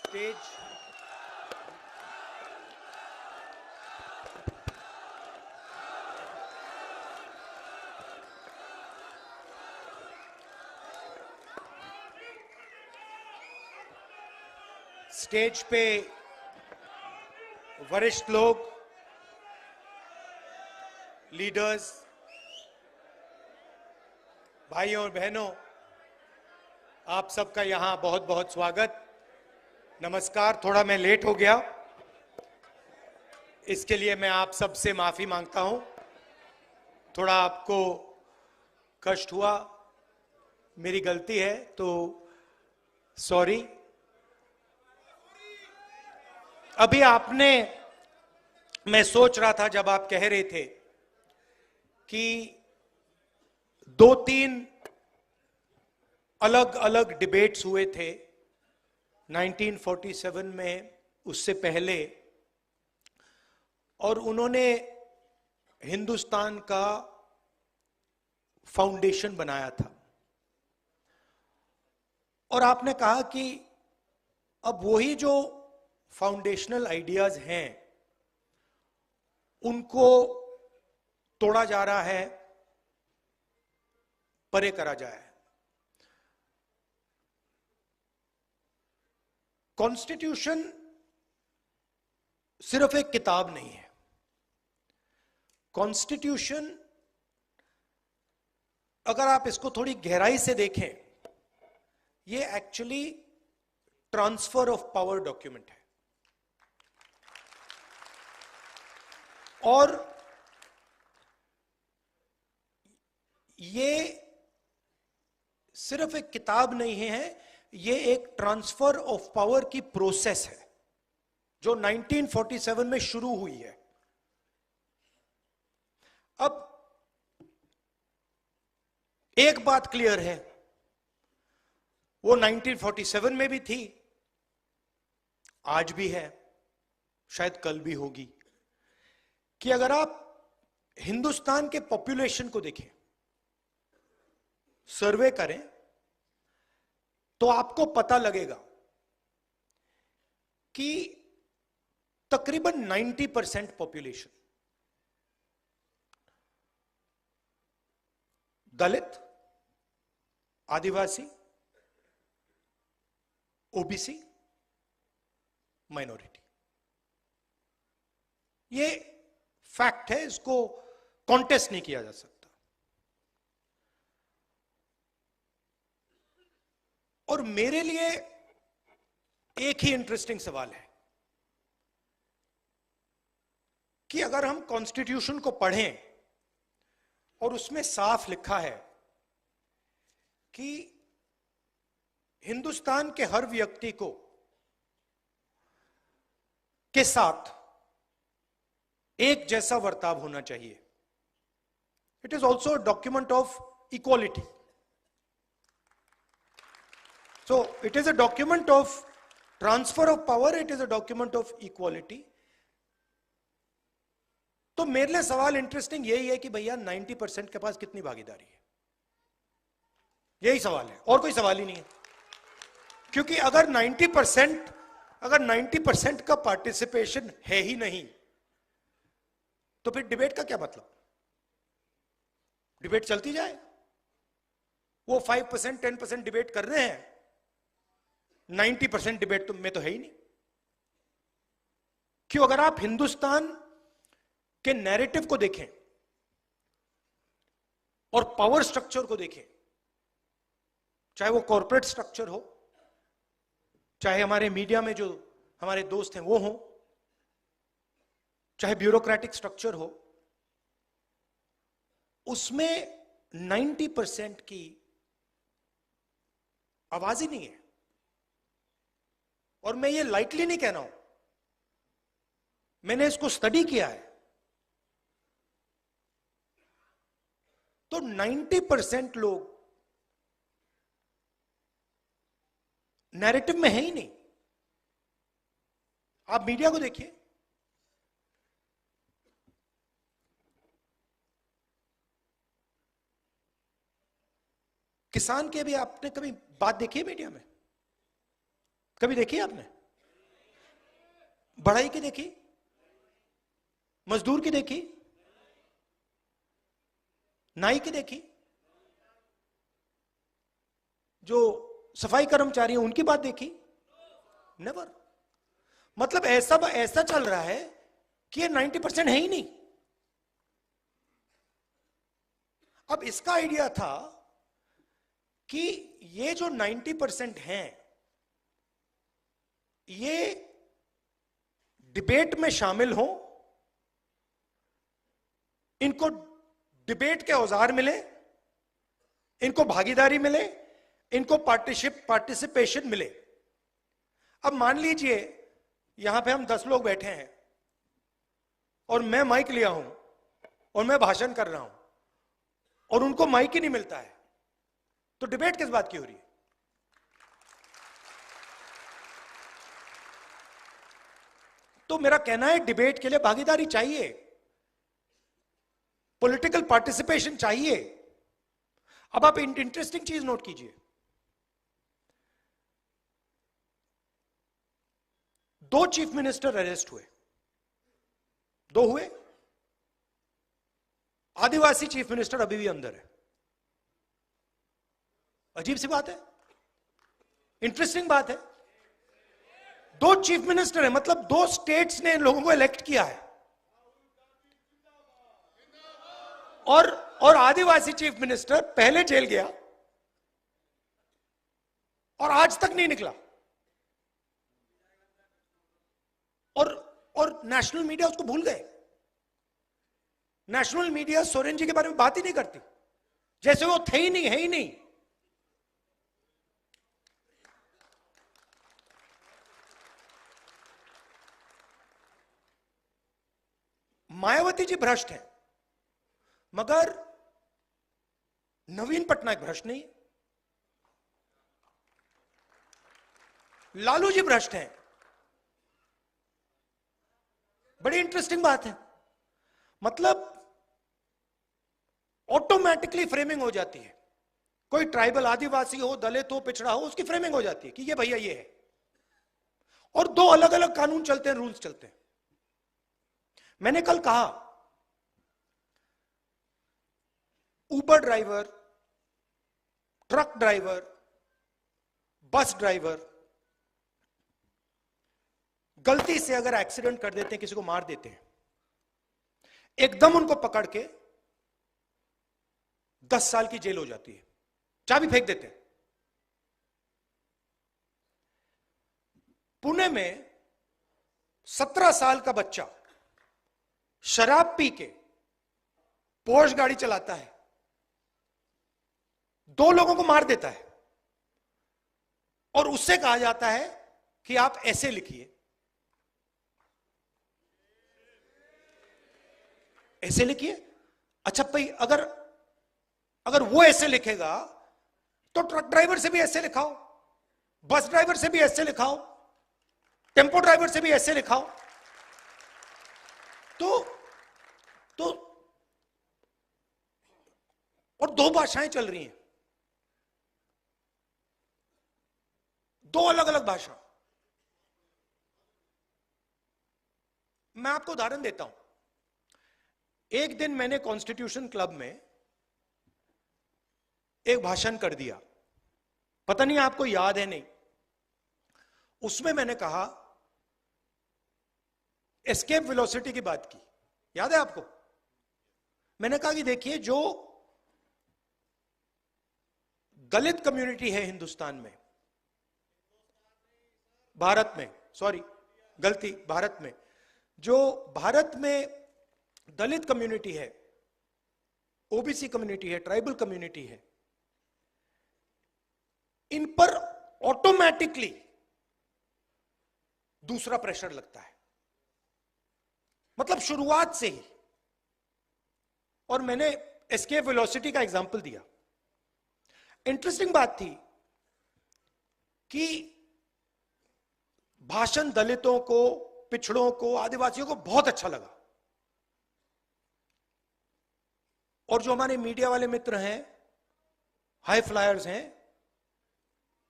Stage stage पे वरिष्ठ लोग, लीडर्स, भाइयों और बहनों, आप सबका यहां बहुत बहुत स्वागत। नमस्कार। थोड़ा मैं लेट हो गया, इसके लिए मैं आप सबसे माफी मांगता हूं। थोड़ा आपको कष्ट हुआ, मेरी गलती है, तो सॉरी। अभी आपने, मैं सोच रहा था जब आप कह रहे थे कि 2-3 अलग अलग डिबेट्स हुए थे 1947 में, उससे पहले, और उन्होंने हिंदुस्तान का फाउंडेशन बनाया था, और आपने कहा कि अब वही जो फाउंडेशनल आइडियाज हैं उनको तोड़ा जा रहा है, परे करा जाए। कॉन्स्टिट्यूशन सिर्फ एक किताब नहीं है। कॉन्स्टिट्यूशन, अगर आप इसको थोड़ी गहराई से देखें, ये actually transfer of power document है। और ये सिर्फ एक किताब नहीं है, ये एक ट्रांसफर ऑफ पावर की प्रोसेस है जो 1947 में शुरू हुई है। अब एक बात क्लियर है, वो 1947 में भी थी, आज भी है, शायद कल भी होगी, कि अगर आप हिंदुस्तान के पॉपुलेशन को देखें, सर्वे करें, तो आपको पता लगेगा कि तकरीबन 90% पॉपुलेशन दलित, आदिवासी, ओबीसी, माइनॉरिटी। ये फैक्ट है, इसको कॉन्टेस्ट नहीं किया जा सकता। और मेरे लिए एक ही इंटरेस्टिंग सवाल है कि अगर हम कॉन्स्टिट्यूशन को पढ़ें और उसमें साफ लिखा है कि हिंदुस्तान के हर व्यक्ति को के साथ एक जैसा बर्ताव होना चाहिए, it is also a document of equality. So it is a document of transfer of power, it is a document of equality. तो मेरे लिए सवाल इंटरेस्टिंग यही है कि भैया 90% के पास कितनी भागीदारी है, यही सवाल है, और कोई सवाल ही नहीं है। क्योंकि अगर 90% का पार्टिसिपेशन है ही नहीं, तो फिर डिबेट का क्या मतलब? डिबेट चलती जाए, वो 5% 10% डिबेट कर रहे हैं, 90% डिबेट में तो है ही नहीं। क्यों? अगर आप हिंदुस्तान के नैरेटिव को देखें और पावर स्ट्रक्चर को देखें, चाहे वो कॉर्पोरेट स्ट्रक्चर हो, चाहे हमारे मीडिया में जो हमारे दोस्त हैं वो हो, चाहे ब्यूरोक्रेटिक स्ट्रक्चर हो, उसमें 90% की आवाज ही नहीं है। और मैं ये लाइटली नहीं कह रहा हूं, मैंने इसको स्टडी किया है। तो 90% लोग नैरेटिव में है ही नहीं। आप मीडिया को देखिए, किसान के भी आपने कभी बात देखी है मीडिया में? कभी देखी है आपने? बढ़ाई की देखी, मजदूर की देखी, नाई की देखी, जो सफाई कर्मचारी हैं उनकी बात देखी? नेवर। मतलब ऐसा चल रहा है कि ये 90% है ही नहीं। अब इसका आइडिया था कि ये जो 90% हैं ये डिबेट में शामिल हो, इनको डिबेट के औजार मिले, इनको भागीदारी मिले, इनको पार्टिसिपेशन मिले। अब मान लीजिए यहां पे हम 10 लोग बैठे हैं और मैं माइक लिया हूं और मैं भाषण कर रहा हूं और उनको माइक ही नहीं मिलता है, तो डिबेट किस बात की हो रही है? तो मेरा कहना है डिबेट के लिए भागीदारी चाहिए, पॉलिटिकल पार्टिसिपेशन चाहिए। अब आप इंटरेस्टिंग चीज नोट कीजिए, 2 चीफ मिनिस्टर अरेस्ट हुए, 2 हुए। आदिवासी चीफ मिनिस्टर अभी भी अंदर है। अजीब सी बात है, इंटरेस्टिंग बात है। 2 चीफ मिनिस्टर है, मतलब 2 स्टेट्स ने इन लोगों को इलेक्ट किया है, और आदिवासी चीफ मिनिस्टर पहले जेल गया और आज तक नहीं निकला। और नेशनल मीडिया उसको भूल गए। नेशनल मीडिया सोरेन जी के बारे में बात ही नहीं करती, जैसे वो थे ही नहीं, है ही नहीं। मायावती जी भ्रष्ट हैं, मगर नवीन पटनायक भ्रष्ट नहीं। लालू जी भ्रष्ट हैं। बड़ी इंटरेस्टिंग बात है, मतलब ऑटोमेटिकली फ्रेमिंग हो जाती है। कोई ट्राइबल, आदिवासी हो, दलित हो, पिछड़ा हो, उसकी फ्रेमिंग हो जाती है कि ये भैया ये है, और 2 अलग अलग कानून चलते हैं, रूल्स चलते हैं। मैंने कल कहा Uber driver, truck driver, bus driver गलती से अगर एक्सीडेंट कर देते हैं, किसी को मार देते हैं, एकदम उनको पकड़ के 10 साल की जेल हो जाती है, चाबी फेंक देते हैं। पुणे में 17 साल का बच्चा शराब पी के पोर्श गाड़ी चलाता है, 2 लोगों को मार देता है, और उससे कहा जाता है कि आप ऐसे लिखिए, ऐसे लिखिए। अच्छा भाई, अगर वो ऐसे लिखेगा तो ट्रक ड्राइवर से भी ऐसे लिखाओ, बस ड्राइवर से भी ऐसे लिखाओ, टेम्पो ड्राइवर से भी ऐसे लिखाओ। तो और 2 भाषाएं चल रही हैं, 2 अलग अलग भाषा। मैं आपको उदाहरण देता हूं। एक दिन मैंने कॉन्स्टिट्यूशन क्लब में एक भाषण कर दिया, पता नहीं आपको याद है नहीं। उसमें मैंने कहा, एस्केप वेलोसिटी की बात की, याद है आपको? मैंने कहा कि देखिए, जो दलित कम्युनिटी है हिंदुस्तान में, भारत में, सॉरी गलती, भारत में, जो भारत में दलित कम्युनिटी है, ओबीसी कम्युनिटी है, ट्राइबल कम्युनिटी है, इन पर ऑटोमेटिकली दूसरा प्रेशर लगता है, मतलब शुरुआत से ही। और मैंने एस्केप वेलोसिटी का एग्जांपल दिया। इंटरेस्टिंग बात थी कि भाषण दलितों को, पिछड़ों को, आदिवासियों को बहुत अच्छा लगा, और जो हमारे मीडिया वाले मित्र हैं, हाई फ्लायर्स हैं,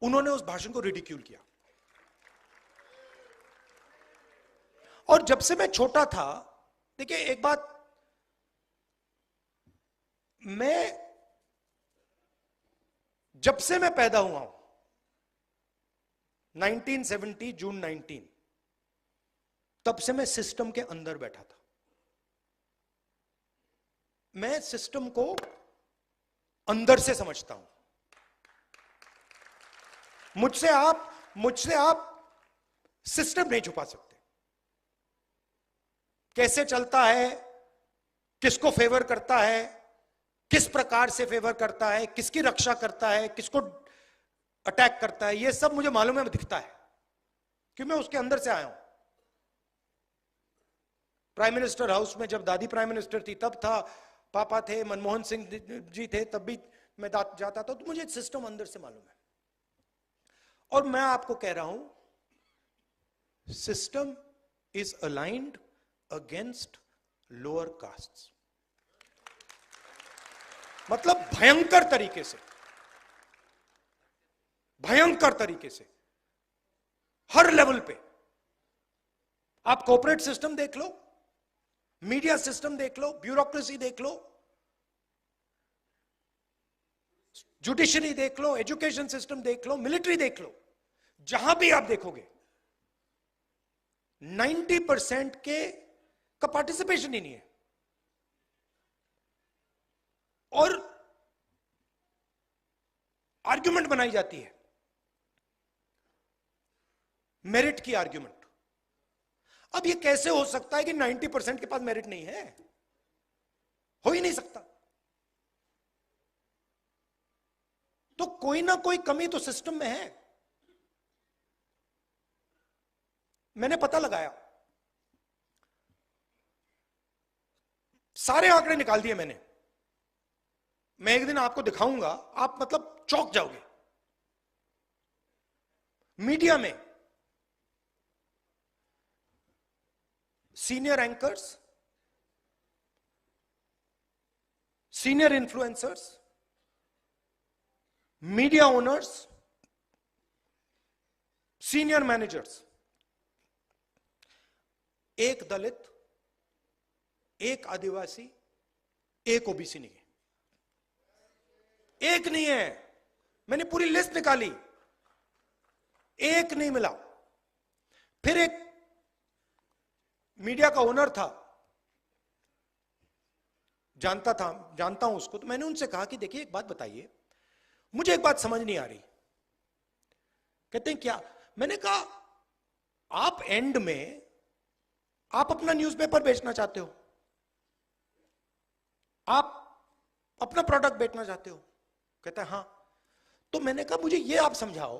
उन्होंने उस भाषण को रिडिक्यूल किया। और जब से मैं छोटा था, देखिए एक बात, जब से मैं पैदा हुआ हूं 1970 जून 19, तब से मैं सिस्टम के अंदर बैठा था। मैं सिस्टम को अंदर से समझता हूं। मुझसे आप सिस्टम नहीं छुपा सकते। कैसे चलता है, किसको फेवर करता है, किस प्रकार से फेवर करता है, किसकी रक्षा करता है, किसको अटैक करता है, यह सब मुझे मालूम है, दिखता है, क्योंकि मैं उसके अंदर से आया हूं। प्राइम मिनिस्टर हाउस में जब दादी प्राइम मिनिस्टर थी तब था, पापा थे, मनमोहन सिंह जी थे, तब भी मैं जाता था, तो मुझे सिस्टम अंदर से मालूम है। और मैं आपको कह रहा हूं, system is aligned against lower castes, मतलब भयंकर तरीके से, हर लेवल पे। आप कॉर्पोरेट सिस्टम देख लो, मीडिया सिस्टम देख लो, ब्यूरोक्रेसी देख लो, जुडिशरी देख लो, एजुकेशन सिस्टम देख लो, मिलिट्री देख लो, जहां भी आप देखोगे 90% का पार्टिसिपेशन ही नहीं है। और आर्ग्यूमेंट बनाई जाती है, मेरिट की आर्ग्यूमेंट। अब ये कैसे हो सकता है कि 90% के पास मेरिट नहीं है? हो ही नहीं सकता। तो कोई ना कोई कमी तो सिस्टम में है। मैंने पता लगाया, सारे आंकड़े निकाल दिए मैंने। मैं एक दिन आपको दिखाऊंगा, आप मतलब चौंक जाओगे। मीडिया में senior anchors, senior influencers, media owners, senior managers, एक दलित, एक आदिवासी, एक ओबीसी नहीं है। एक नहीं है। मैंने पूरी लिस्ट निकाली, एक नहीं मिला। फिर एक मीडिया का ओनर था, जानता हूं उसको, तो मैंने उनसे कहा कि देखिए एक बात बताइए, मुझे एक बात समझ नहीं आ रही। कहते हैं क्या? मैंने कहा आप एंड में आप अपना न्यूज़पेपर बेचना चाहते हो, आप अपना प्रोडक्ट बेचना चाहते हो? कहता है हाँ। तो मैंने कहा मुझे ये आप समझाओ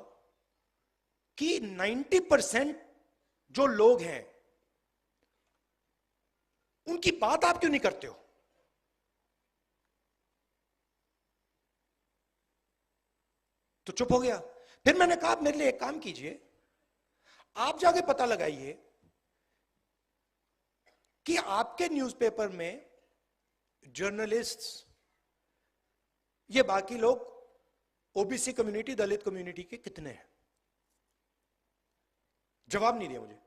कि 90% जो लोग हैं उनकी बात आप क्यों नहीं करते हो? तो चुप हो गया। फिर मैंने कहा आप मेरे लिए एक काम कीजिए, आप जाके पता लगाइए कि आपके न्यूज़पेपर में जर्नलिस्ट्स, ये बाकी लोग, ओबीसी कम्युनिटी, दलित कम्युनिटी के कितने हैं? जवाब नहीं दिया मुझे,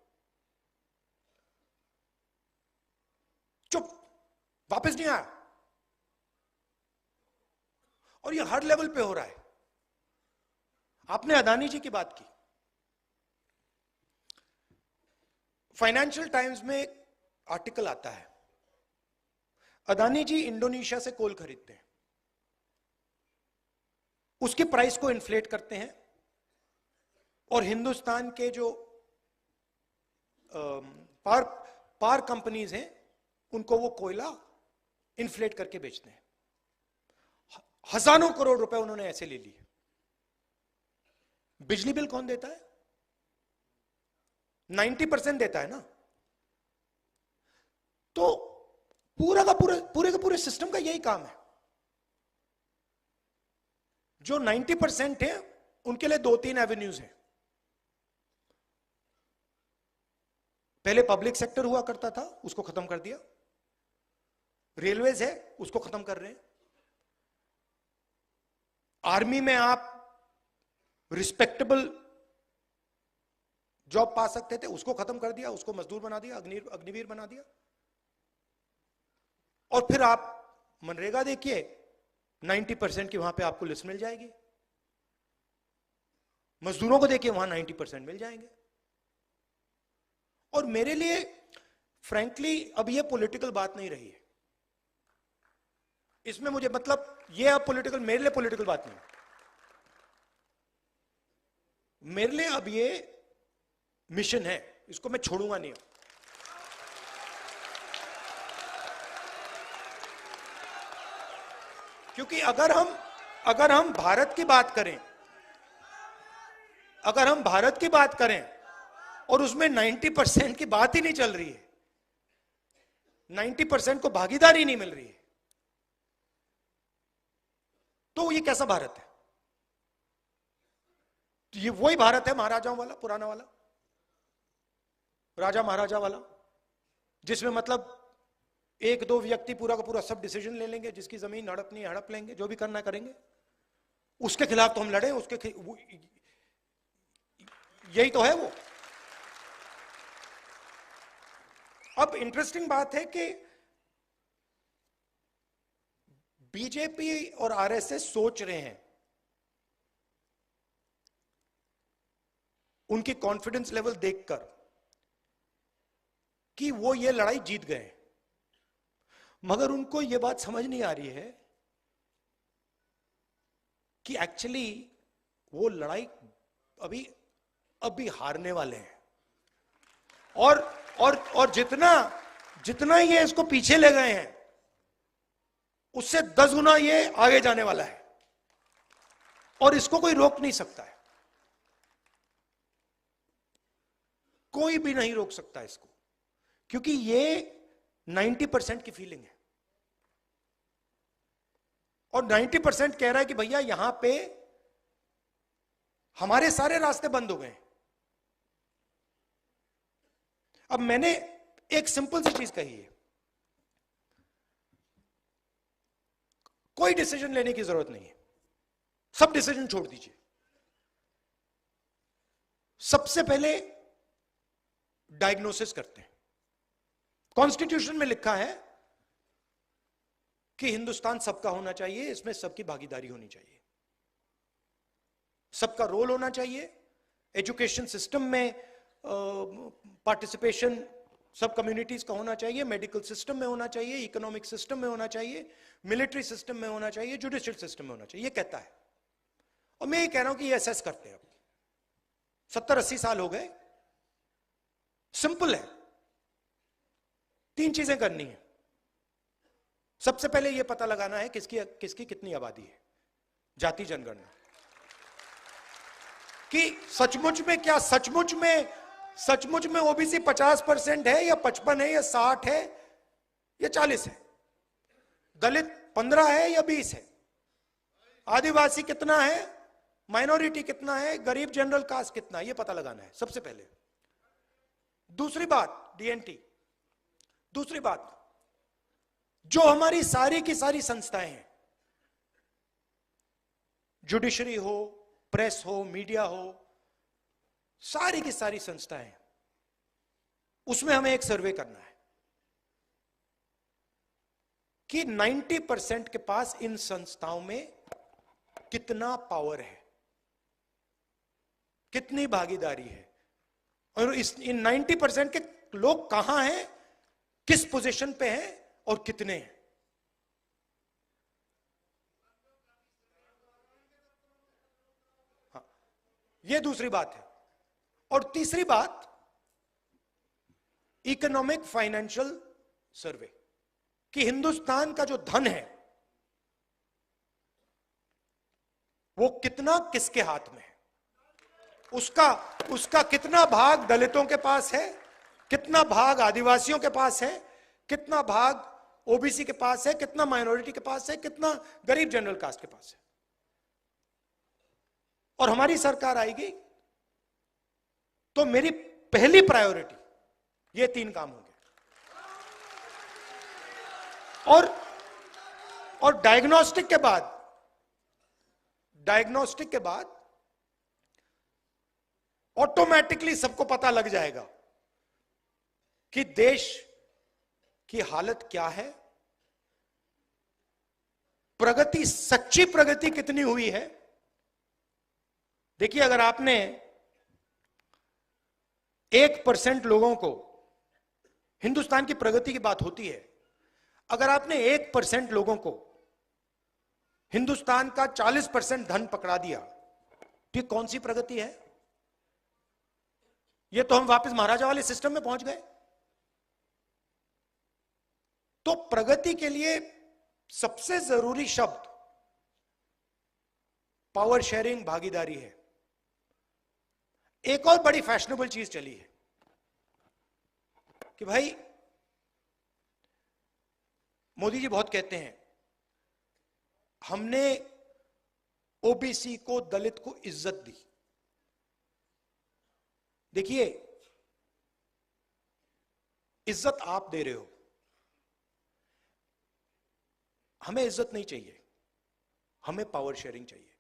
चुप, वापस नहीं आया। और ये हर लेवल पे हो रहा है। आपने अदानी जी की बात की, फाइनेंशियल टाइम्स में एक आर्टिकल आता है, अदानी जी इंडोनेशिया से कोल खरीदते हैं, उसके प्राइस को इन्फ्लेट करते हैं, और हिंदुस्तान के जो पावर कंपनीज हैं उनको वो कोयला इन्फ्लेट करके बेचते हैं। हजारों करोड़ रुपए उन्होंने ऐसे ले लिए। बिजली बिल कौन देता है? 90% देता है ना। तो पूरे का पूरे सिस्टम का यही काम है। जो 90% है उनके लिए 2-3 एवेन्यूज हैं। पहले पब्लिक सेक्टर हुआ करता था, उसको खत्म कर दिया। रेलवेज है, उसको खत्म कर रहे हैं। आर्मी में आप रिस्पेक्टेबल जॉब पा सकते थे उसको खत्म कर दिया, उसको मजदूर बना दिया, अग्निवीर बना दिया। और फिर आप मनरेगा देखिए, 90% की वहां पे आपको लिस्ट मिल जाएगी। मजदूरों को देखिए वहां 90% मिल जाएंगे। और मेरे लिए फ्रैंकली अब ये पॉलिटिकल बात नहीं रही है इसमें, मुझे मतलब ये अब पॉलिटिकल, मेरे लिए पॉलिटिकल बात नहीं, मेरे लिए अब ये मिशन है, इसको मैं छोड़ूंगा नहीं। क्योंकि अगर हम भारत की बात करें, अगर हम भारत की बात करें और उसमें 90% की बात ही नहीं चल रही है, 90% को भागीदारी नहीं मिल रही है, तो ये कैसा भारत है? तो ये वही भारत है महाराजाओं वाला, पुराना वाला, राजा महाराजा वाला, जिसमें मतलब एक दो व्यक्ति पूरा का पूरा सब डिसीजन ले लेंगे, जिसकी जमीन हड़पनी है हड़प लेंगे, जो भी करना करेंगे, उसके खिलाफ तो हम लड़े, यही तो है वो। अब इंटरेस्टिंग बात है कि बीजेपी और आरएसएस सोच रहे हैं, उनकी कॉन्फिडेंस लेवल देखकर, कि वो ये लड़ाई जीत गए, मगर उनको ये बात समझ नहीं आ रही है कि एक्चुअली वो लड़ाई अभी हारने वाले हैं। और जितना ये इसको पीछे ले गए हैं, उससे 10 गुना ये आगे जाने वाला है, और इसको कोई रोक नहीं सकता है, कोई भी नहीं रोक सकता इसको, क्योंकि ये 90% की फीलिंग है। और 90% कह रहा है कि भैया यहां पे हमारे सारे रास्ते बंद हो गए। अब मैंने एक सिंपल सी चीज कही है, कोई डिसीजन लेने की जरूरत नहीं है, सब डिसीजन छोड़ दीजिए। सबसे पहले डायग्नोसिस करते हैं। कॉन्स्टिट्यूशन में लिखा है कि हिंदुस्तान सबका होना चाहिए, इसमें सबकी भागीदारी होनी चाहिए, सबका रोल होना चाहिए। एजुकेशन सिस्टम में पार्टिसिपेशन सब कम्युनिटीज का होना चाहिए, मेडिकल सिस्टम में होना चाहिए, इकोनॉमिक सिस्टम में होना चाहिए, मिलिट्री सिस्टम में होना चाहिए, जुडिशियल सिस्टम में होना चाहिए, ये कहता है। और मैं ये कह रहा हूं कि ये असेस करते हैं। अब 70-80 साल हो गए, सिंपल है, 3 चीजें करनी है। सबसे पहले यह पता लगाना है किसकी कितनी आबादी है, जाति जनगणना, कि सचमुच में ओबीसी 50% है या 55 है या 60 है या 40 है, दलित 15 है या 20 है, आदिवासी कितना है, माइनॉरिटी कितना है, गरीब जनरल कास्ट कितना है, यह पता लगाना है सबसे पहले। दूसरी बात डीएनटी। दूसरी बात, जो हमारी सारी की सारी संस्थाएं हैं, जुडिशरी हो, प्रेस हो, मीडिया हो, सारी की सारी संस्थाएं, उसमें हमें एक सर्वे करना है कि 90% के पास इन संस्थाओं में कितना पावर है, कितनी भागीदारी है, और इन 90% के लोग कहां हैं, किस पोजीशन पे हैं और कितने हैं। हाँ, यह दूसरी बात है। और तीसरी बात, इकोनॉमिक फाइनेंशियल सर्वे, कि हिंदुस्तान का जो धन है वो कितना किसके हाथ में है, उसका कितना भाग दलितों के पास है, कितना भाग आदिवासियों के पास है, कितना भाग ओबीसी के पास है, कितना माइनॉरिटी के पास है, कितना गरीब जनरल कास्ट के पास है। और हमारी सरकार आएगी तो मेरी पहली प्रायोरिटी ये 3 काम होंगे। और डायग्नोस्टिक के बाद ऑटोमेटिकली सबको पता लग जाएगा कि देश की हालत क्या है, प्रगति, सच्ची प्रगति कितनी हुई है। देखिए, अगर आपने 1% लोगों को, हिंदुस्तान की प्रगति की बात होती है, अगर आपने 1% लोगों को हिंदुस्तान का 40% धन पकड़ा दिया, तो ये कौन सी प्रगति है? ये तो हम वापस महाराजा वाले सिस्टम में पहुंच गए। तो प्रगति के लिए सबसे जरूरी शब्द पावर शेयरिंग, भागीदारी है। एक और बड़ी फैशनेबल चीज चली है कि भाई मोदी जी बहुत कहते हैं हमने ओबीसी को, दलित को इज्जत दी। देखिए, इज्जत आप दे रहे हो, हमें इज्जत नहीं चाहिए, हमें पावर शेयरिंग चाहिए।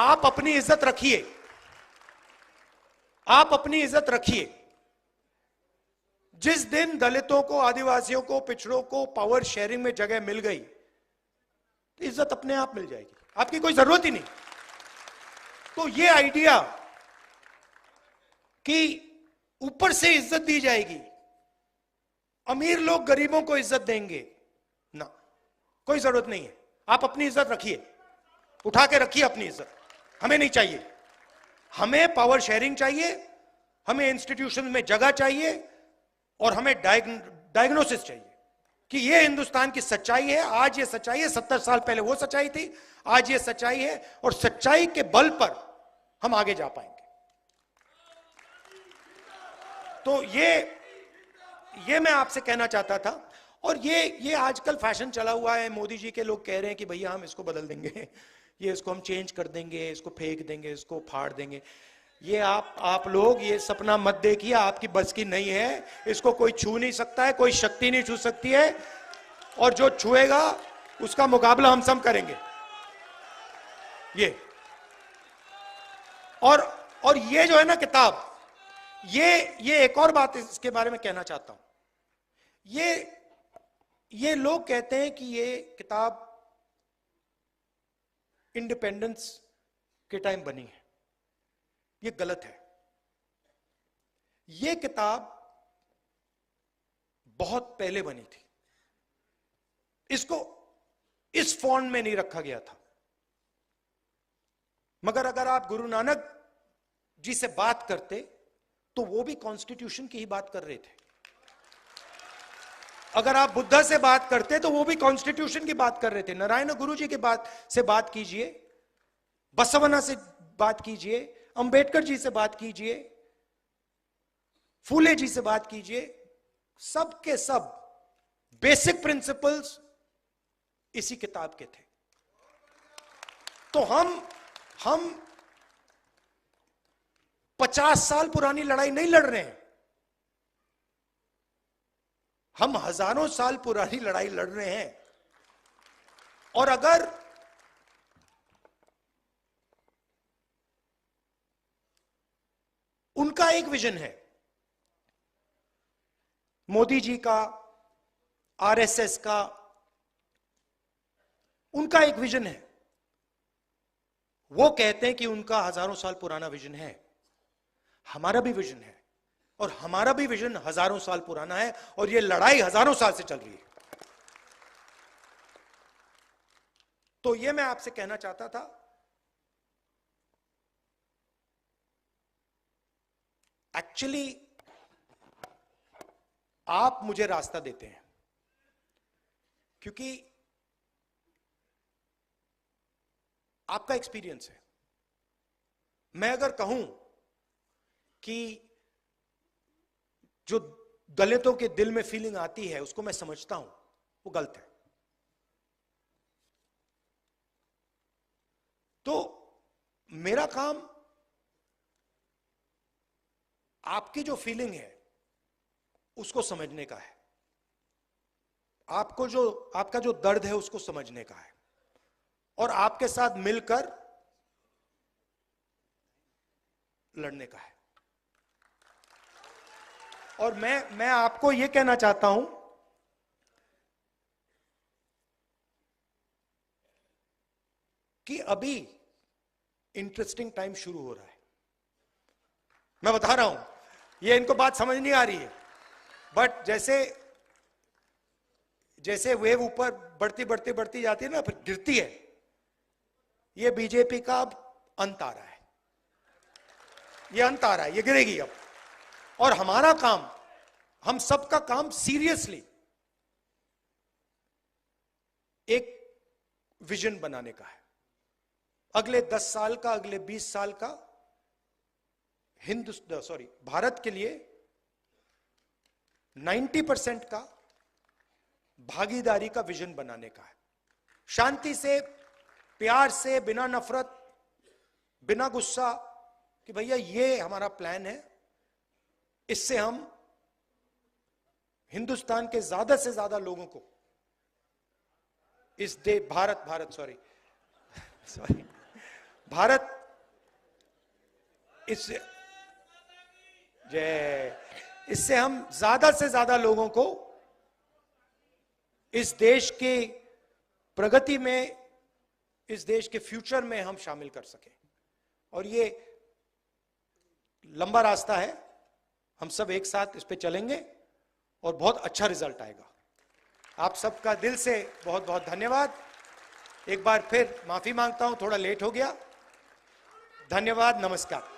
आप अपनी इज्जत रखिए, आप अपनी इज्जत रखिए। जिस दिन दलितों को, आदिवासियों को, पिछड़ों को पावर शेयरिंग में जगह मिल गई, तो इज्जत अपने आप मिल जाएगी, आपकी कोई जरूरत ही नहीं। तो ये आइडिया कि ऊपर से इज्जत दी जाएगी, अमीर लोग गरीबों को इज्जत देंगे, ना, कोई जरूरत नहीं है। आप अपनी इज्जत रखिए, उठा के रखिए अपनी इज्जत, हमें नहीं चाहिए। हमें पावर शेयरिंग चाहिए, हमें इंस्टीट्यूशन में जगह चाहिए, और हमें डायग्नोसिस चाहिए कि ये हिंदुस्तान की सच्चाई है। आज ये सच्चाई है, 70 साल पहले वो सच्चाई थी, आज ये सच्चाई है, और सच्चाई के बल पर हम आगे जा पाएंगे। तो ये मैं आपसे कहना चाहता था। और ये आजकल फैशन चला हुआ है, मोदी जी के लोग कह रहे हैं कि भैया हम इसको बदल देंगे, ये इसको हम चेंज कर देंगे, इसको फेंक देंगे, इसको फाड़ देंगे। ये आप लोग ये सपना मत देखिए, आपकी बस की नहीं है। इसको कोई छू नहीं सकता है, कोई शक्ति नहीं छू सकती है, और जो छुएगा उसका मुकाबला हम सब करेंगे। ये और ये जो है ना किताब, ये एक और बात इसके बारे में कहना चाहता हूं। ये लोग कहते हैं कि ये किताब इंडिपेंडेंस के टाइम बनी है, ये गलत है। ये किताब बहुत पहले बनी थी, इसको इस फॉन्ट में नहीं रखा गया था। मगर अगर आप गुरु नानक जी से बात करते तो वो भी कॉन्स्टिट्यूशन की ही बात कर रहे थे। अगर आप बुद्धा से बात करते तो वो भी कॉन्स्टिट्यूशन की बात कर रहे थे। नारायण गुरु जी की बात से बात कीजिए, बसवना से बात कीजिए, अंबेडकर जी से बात कीजिए, फूले जी से बात कीजिए, सब के सब बेसिक प्रिंसिपल्स इसी किताब के थे। तो हम 50 साल पुरानी लड़ाई नहीं लड़ रहे हैं, हम हजारों साल पुरानी लड़ाई लड़ रहे हैं। और अगर उनका एक विजन है, मोदी जी का, आरएसएस का, उनका एक विजन है। वो कहते हैं कि उनका हजारों साल पुराना विजन है, हमारा भी विजन है, और हमारा भी विजन हजारों साल पुराना है, और ये लड़ाई हजारों साल से चल रही है। तो ये मैं आपसे कहना चाहता था। एक्चुअली आप मुझे रास्ता देते हैं, क्योंकि आपका एक्सपीरियंस है। मैं अगर कहूं कि जो दलितों के दिल में फीलिंग आती है उसको मैं समझता हूं, वो गलत है। तो मेरा काम आपकी जो फीलिंग है उसको समझने का है, आपका जो दर्द है उसको समझने का है, और आपके साथ मिलकर लड़ने का है। और मैं आपको यह कहना चाहता हूं कि अभी इंटरेस्टिंग टाइम शुरू हो रहा है। मैं बता रहा हूं, ये इनको बात समझ नहीं आ रही है, बट जैसे जैसे वेव ऊपर बढ़ती बढ़ती बढ़ती जाती है ना, फिर गिरती है। ये बीजेपी का अब अंत आ रहा है, ये अंत आ रहा है, ये गिरेगी अब। और हमारा काम, हम सबका काम सीरियसली एक विजन बनाने का है। अगले 10 साल का, अगले 20 साल का भारत के लिए 90% का भागीदारी का विजन बनाने का है। शांति से, प्यार से, बिना नफरत, बिना गुस्सा, कि भैया ये हमारा प्लान है, इससे हम हिंदुस्तान के ज्यादा से ज्यादा लोगों को इस भारत इससे हम ज्यादा से ज्यादा लोगों को इस देश की प्रगति में, इस देश के फ्यूचर में हम शामिल कर सके। और ये लंबा रास्ता है, हम सब एक साथ इस पे चलेंगे और बहुत अच्छा रिजल्ट आएगा। आप सबका दिल से बहुत बहुत धन्यवाद। एक बार फिर माफी मांगता हूं, थोड़ा लेट हो गया। धन्यवाद, नमस्कार।